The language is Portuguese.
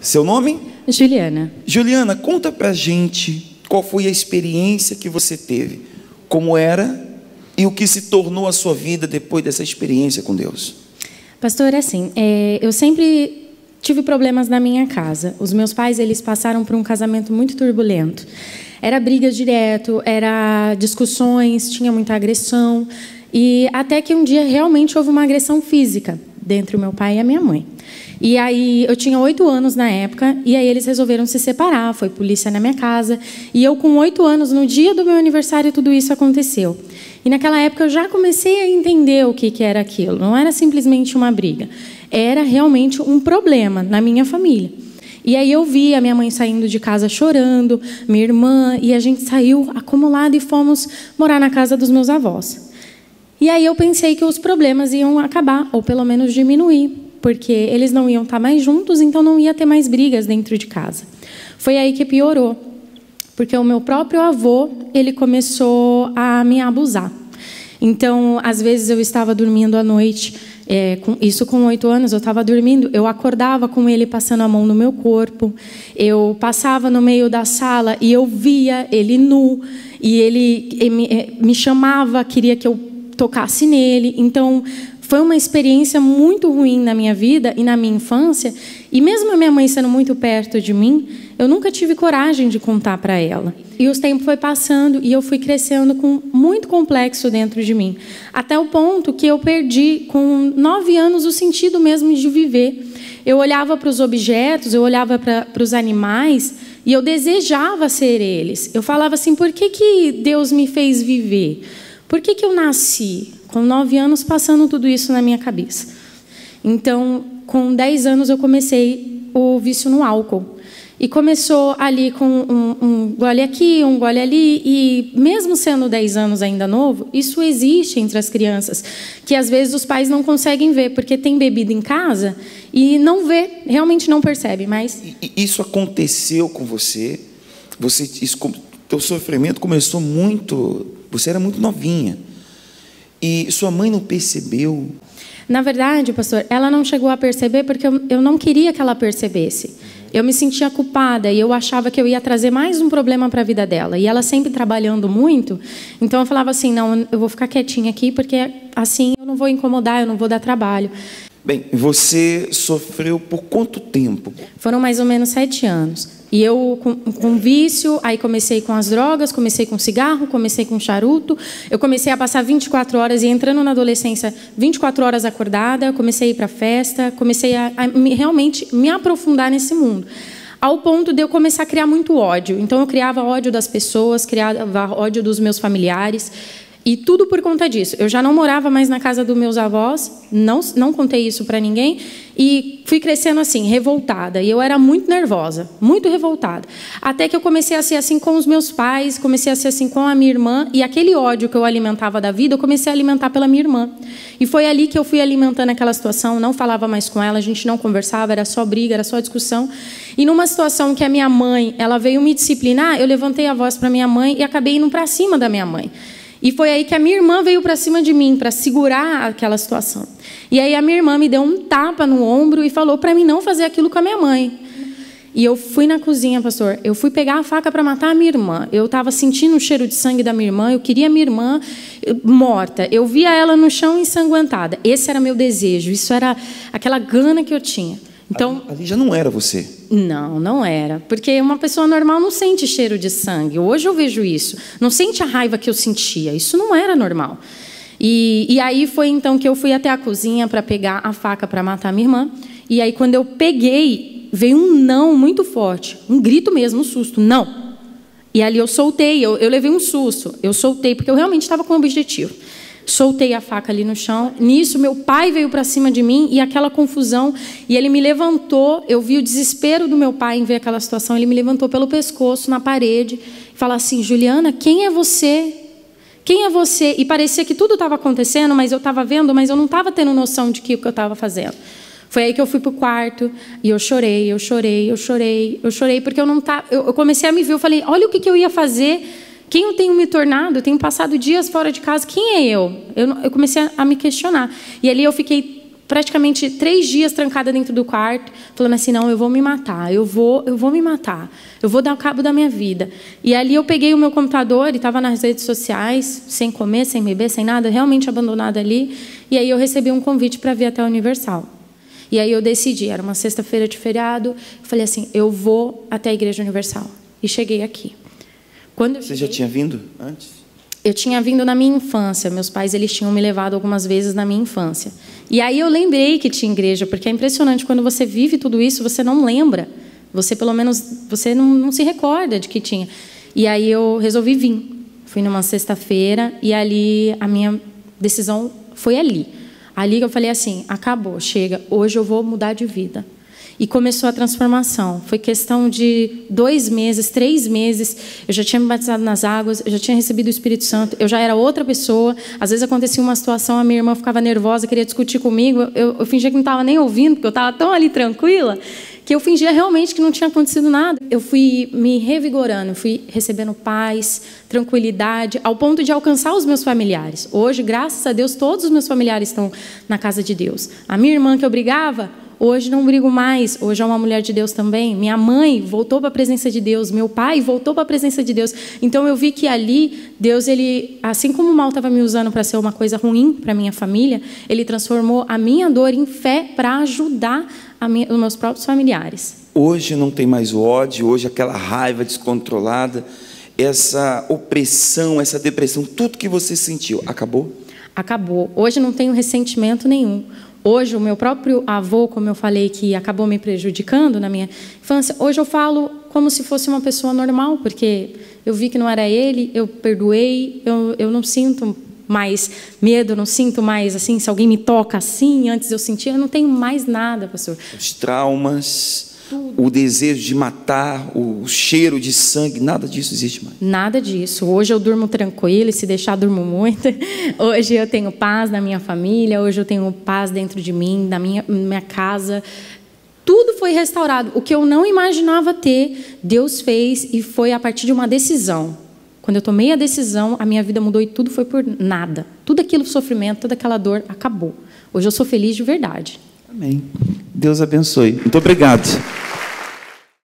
Seu nome? Juliana. Juliana, conta pra gente qual foi a experiência que você teve, como era e o que se tornou a sua vida depois dessa experiência com Deus. Pastor, assim, eu sempre tive problemas na minha casa. Os meus pais, eles passaram por um casamento muito turbulento. Era briga direto, era discussões, tinha muita agressão. E até que um dia realmente houve uma agressão física entre o meu pai e a minha mãe. E aí, eu tinha 8 anos na época, e aí eles resolveram se separar, foi polícia na minha casa, e eu com 8 anos, no dia do meu aniversário, tudo isso aconteceu. E naquela época eu já comecei a entender o que era aquilo, não era simplesmente uma briga, era realmente um problema na minha família. E aí eu vi a minha mãe saindo de casa chorando, minha irmã, e a gente saiu acumulado e fomos morar na casa dos meus avós. E aí eu pensei que os problemas iam acabar, ou pelo menos diminuir, porque eles não iam estar mais juntos, então não ia ter mais brigas dentro de casa. Foi aí que piorou, porque o meu próprio avô, ele começou a me abusar. Então, às vezes eu estava dormindo à noite, isso com 8 anos, eu estava dormindo, eu acordava com ele passando a mão no meu corpo, eu passava no meio da sala e eu via ele nu, e ele me chamava, queria que eu tocasse nele. Então, foi uma experiência muito ruim na minha vida e na minha infância. E mesmo a minha mãe sendo muito perto de mim, eu nunca tive coragem de contar para ela. E o tempo foi passando e eu fui crescendo com muito complexo dentro de mim. Até o ponto que eu perdi, com 9 anos, o sentido mesmo de viver. Eu olhava para os objetos, eu olhava para os animais e eu desejava ser eles. Eu falava assim, por que Deus me fez viver? Por que eu nasci? Com 9 anos, passando tudo isso na minha cabeça. Então, com 10 anos, eu comecei o vício no álcool. E começou ali com um gole aqui, um gole ali. E mesmo sendo 10 anos ainda novo, isso existe entre as crianças, que às vezes os pais não conseguem ver, porque tem bebida em casa e não vê, realmente não percebe. Mas isso aconteceu com você? Teu sofrimento começou muito... Você era muito novinha. E sua mãe não percebeu? Na verdade, pastor, ela não chegou a perceber porque eu não queria que ela percebesse. Eu me sentia culpada e eu achava que eu ia trazer mais um problema para a vida dela. E ela sempre trabalhando muito, então eu falava assim, não, eu vou ficar quietinha aqui porque assim eu não vou incomodar, eu não vou dar trabalho. Bem, você sofreu por quanto tempo? Foram mais ou menos 7 anos. E eu, com vício, aí comecei com as drogas, comecei com cigarro, comecei com charuto. Eu comecei a passar 24 horas e entrando na adolescência, 24 horas acordada. Comecei a ir para festa, comecei a realmente me aprofundar nesse mundo. Ao ponto de eu começar a criar muito ódio. Então, eu criava ódio das pessoas, criava ódio dos meus familiares. E tudo por conta disso. Eu já não morava mais na casa dos meus avós, não contei isso para ninguém, e fui crescendo assim, revoltada. E eu era muito nervosa, muito revoltada. Até que eu comecei a ser assim com os meus pais, comecei a ser assim com a minha irmã, e aquele ódio que eu alimentava da vida, eu comecei a alimentar pela minha irmã. E foi ali que eu fui alimentando aquela situação, não falava mais com ela, a gente não conversava, era só briga, era só discussão. E numa situação que a minha mãe, ela veio me disciplinar, eu levantei a voz para minha mãe e acabei indo para cima da minha mãe. E foi aí que a minha irmã veio para cima de mim, para segurar aquela situação. E aí a minha irmã me deu um tapa no ombro e falou para mim não fazer aquilo com a minha mãe. E eu fui na cozinha, pastor, eu fui pegar a faca para matar a minha irmã. Eu estava sentindo o cheiro de sangue da minha irmã, eu queria a minha irmã morta. Eu via ela no chão ensanguentada. Esse era meu desejo, isso era aquela gana que eu tinha. Então, ali já não era você? Não, não era. Porque uma pessoa normal não sente cheiro de sangue. Hoje eu vejo isso. Não sente a raiva que eu sentia. Isso não era normal. E aí foi então que eu fui até a cozinha para pegar a faca para matar a minha irmã. E aí quando eu peguei, veio um não muito forte. Um grito mesmo, um susto. Não. E ali eu soltei, eu levei um susto. Eu soltei, porque eu realmente estava com um objetivo. Soltei a faca ali no chão. Nisso, meu pai veio para cima de mim e aquela confusão. E ele me levantou. Eu vi o desespero do meu pai em ver aquela situação. Ele me levantou pelo pescoço na parede e falou assim, Juliana, quem é você? Quem é você? E parecia que tudo estava acontecendo, mas eu estava vendo, mas eu não estava tendo noção de que o que eu estava fazendo. Foi aí que eu fui para o quarto e eu chorei, porque eu comecei a me ver. Eu falei, olha o que eu ia fazer. Quem eu tenho me tornado? Eu tenho passado dias fora de casa. Quem é eu? Eu comecei a me questionar. E ali eu fiquei praticamente 3 dias trancada dentro do quarto, falando assim, não, eu vou me matar, eu vou me matar, eu vou dar cabo da minha vida. E ali eu peguei o meu computador e estava nas redes sociais, sem comer, sem beber, sem nada, realmente abandonada ali. E aí eu recebi um convite para vir até a Universal. E aí eu decidi, era uma sexta-feira de feriado, eu falei assim, eu vou até a Igreja Universal. E cheguei aqui. Você já tinha vindo antes? Eu tinha vindo na minha infância. Meus pais eles tinham me levado algumas vezes na minha infância. E aí eu lembrei que tinha igreja, porque é impressionante, quando você vive tudo isso, você não lembra. Você, pelo menos, você não se recorda de que tinha. E aí eu resolvi vir. Fui numa sexta-feira e ali a minha decisão foi ali. Ali eu falei assim, acabou, chega, hoje eu vou mudar de vida. E começou a transformação. Foi questão de 2 meses, 3 meses. Eu já tinha me batizado nas águas, eu já tinha recebido o Espírito Santo, eu já era outra pessoa. Às vezes acontecia uma situação, a minha irmã ficava nervosa, queria discutir comigo. Eu fingia que não estava nem ouvindo, porque eu estava tão ali tranquila, que eu fingia realmente que não tinha acontecido nada. Eu fui me revigorando, fui recebendo paz, tranquilidade, ao ponto de alcançar os meus familiares. Hoje, graças a Deus, todos os meus familiares estão na casa de Deus. A minha irmã que eu brigava, hoje não brigo mais, hoje é uma mulher de Deus também. Minha mãe voltou para a presença de Deus, meu pai voltou para a presença de Deus. Então eu vi que ali, Deus, ele, assim como o mal estava me usando para ser uma coisa ruim para a minha família, ele transformou a minha dor em fé para ajudar os meus próprios familiares. Hoje não tem mais o ódio, hoje aquela raiva descontrolada, essa opressão, essa depressão, tudo que você sentiu, acabou? Acabou. Hoje não tenho ressentimento nenhum. Hoje, o meu próprio avô, como eu falei, que acabou me prejudicando na minha infância, hoje eu falo como se fosse uma pessoa normal, porque eu vi que não era ele, eu perdoei, eu não sinto mais medo, não sinto mais, assim, se alguém me toca assim, antes eu sentia, eu não tenho mais nada, pastor. Os traumas, tudo. O desejo de matar, o cheiro de sangue, nada disso existe mais. Nada disso. Hoje eu durmo tranquilo, e se deixar, durmo muito. Hoje eu tenho paz na minha família, hoje eu tenho paz dentro de mim, na minha casa. Tudo foi restaurado. O que eu não imaginava ter, Deus fez, e foi a partir de uma decisão. Quando eu tomei a decisão, a minha vida mudou e tudo foi por nada. Tudo aquele sofrimento, toda aquela dor acabou. Hoje eu sou feliz de verdade. Amém. Deus abençoe. Muito obrigado.